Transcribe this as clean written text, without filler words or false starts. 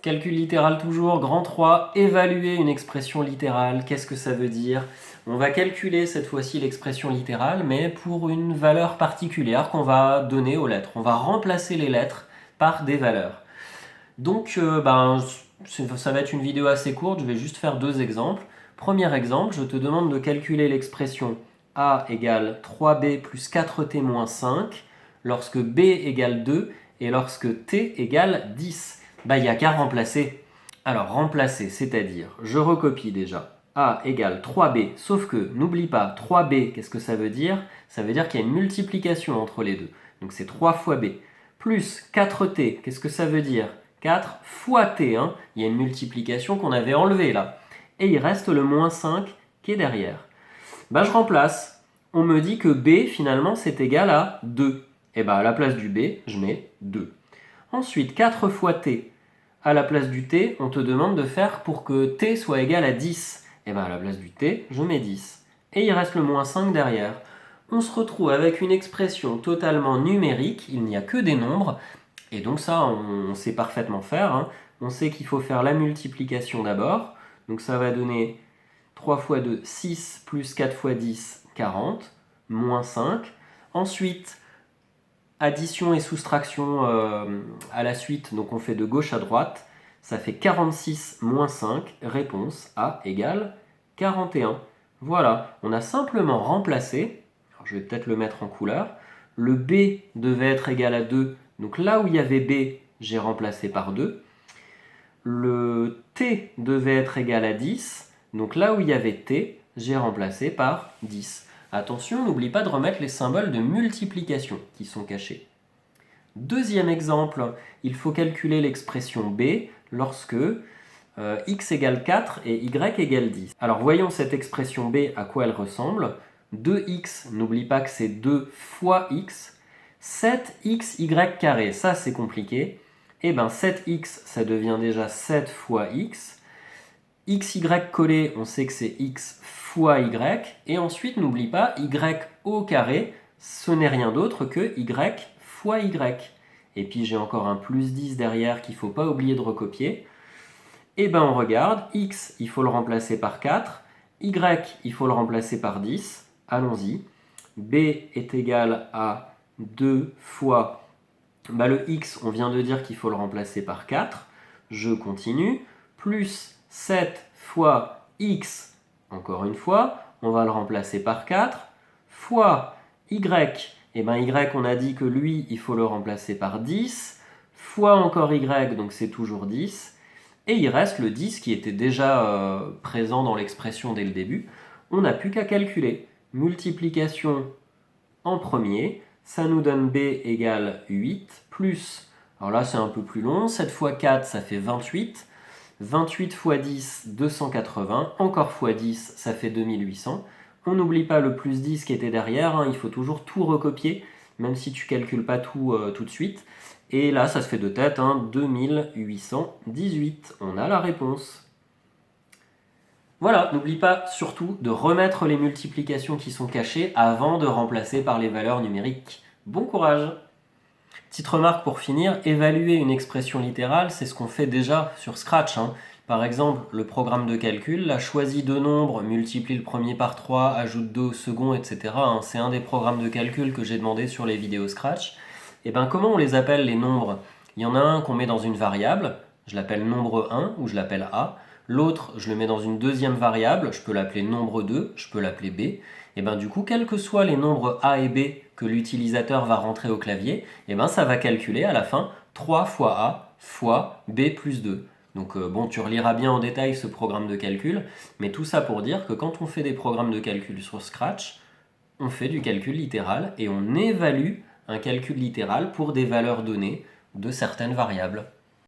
Calcul littéral toujours, grand 3, évaluer une expression littérale, qu'est-ce que ça veut dire? On va calculer cette fois-ci l'expression littérale, mais pour une valeur particulière qu'on va donner aux lettres. On va remplacer les lettres par des valeurs. Donc, ça va être une vidéo assez courte, je vais juste faire deux exemples. Premier exemple, je te demande de calculer l'expression a égale 3b plus 4t moins 5 lorsque b égale 2 et lorsque t égale 10. Il n'y a qu'à remplacer. Alors, remplacer, c'est-à-dire, je recopie déjà. A égale 3b, sauf que, n'oublie pas, 3b, qu'est-ce que ça veut dire? Ça veut dire qu'il y a une multiplication entre les deux. Donc c'est 3 fois b. Plus 4t, qu'est-ce que ça veut dire? 4 fois t, hein. Il y a une multiplication qu'on avait enlevée là. Et il reste le moins 5 qui est derrière. Je remplace. On me dit que b, finalement, c'est égal à 2. Et à la place du b, je mets 2. Ensuite, 4 fois t. À la place du t, on te demande de faire pour que t soit égal à 10. Et à la place du t, je mets 10. Et il reste le moins 5 derrière. On se retrouve avec une expression totalement numérique, il n'y a que des nombres, et donc ça, on sait parfaitement faire. Hein. On sait qu'il faut faire la multiplication d'abord, donc ça va donner 3 fois 2, 6, plus 4 fois 10, 40, moins 5. Ensuite, addition et soustraction à la suite, donc on fait de gauche à droite, ça fait 46 moins 5, réponse A égale 41. Voilà, on a simplement remplacé, alors je vais peut-être le mettre en couleur, le B devait être égal à 2, donc là où il y avait B, j'ai remplacé par 2. Le T devait être égal à 10, donc là où il y avait T, j'ai remplacé par 10. Attention, n'oublie pas de remettre les symboles de multiplication qui sont cachés. Deuxième exemple, il faut calculer l'expression B lorsque x égale 4 et y égale 10. Alors voyons cette expression B, à quoi elle ressemble. 2x, n'oublie pas que c'est 2 fois x. 7xy carré, ça c'est compliqué. Et 7x, ça devient déjà 7 fois x. xy collé, on sait que c'est x fois y. Et ensuite, n'oublie pas, y au carré, ce n'est rien d'autre que y fois y. Et puis j'ai encore un plus 10 derrière qu'il ne faut pas oublier de recopier. Et on regarde, x, il faut le remplacer par 4, y, il faut le remplacer par 10. Allons-y. B est égal à 2 fois, le x, on vient de dire qu'il faut le remplacer par 4. Je continue. Plus 7 fois x, encore une fois, on va le remplacer par 4, fois y. Et y, on a dit que lui, il faut le remplacer par 10, fois encore y, donc c'est toujours 10. Et il reste le 10 qui était déjà présent dans l'expression dès le début. On n'a plus qu'à calculer. Multiplication en premier, ça nous donne b égale 8, plus, alors là c'est un peu plus long, 7 fois 4 ça fait 28, 28 fois 10, 280, encore fois 10 ça fait 2800. On n'oublie pas le plus 10 qui était derrière, hein, il faut toujours tout recopier, même si tu calcules pas tout tout de suite. Et là, ça se fait de tête, 2818. On a la réponse. Voilà, n'oublie pas surtout de remettre les multiplications qui sont cachées avant de remplacer par les valeurs numériques. Bon courage! Petite remarque pour finir, évaluer une expression littérale, c'est ce qu'on fait déjà sur Scratch. Par exemple, le programme de calcul, là, choisit deux nombres, multiplie le premier par 3, ajoute 2 au second, etc. C'est un des programmes de calcul que j'ai demandé sur les vidéos Scratch. Et comment on les appelle les nombres? Il y en a un qu'on met dans une variable, je l'appelle nombre 1 ou je l'appelle A. L'autre, je le mets dans une deuxième variable, je peux l'appeler nombre 2, je peux l'appeler B. Et du coup, quels que soient les nombres A et B que l'utilisateur va rentrer au clavier, ça va calculer à la fin 3 fois A fois B plus 2. Donc tu reliras bien en détail ce programme de calcul, mais tout ça pour dire que quand on fait des programmes de calcul sur Scratch, on fait du calcul littéral et on évalue un calcul littéral pour des valeurs données de certaines variables.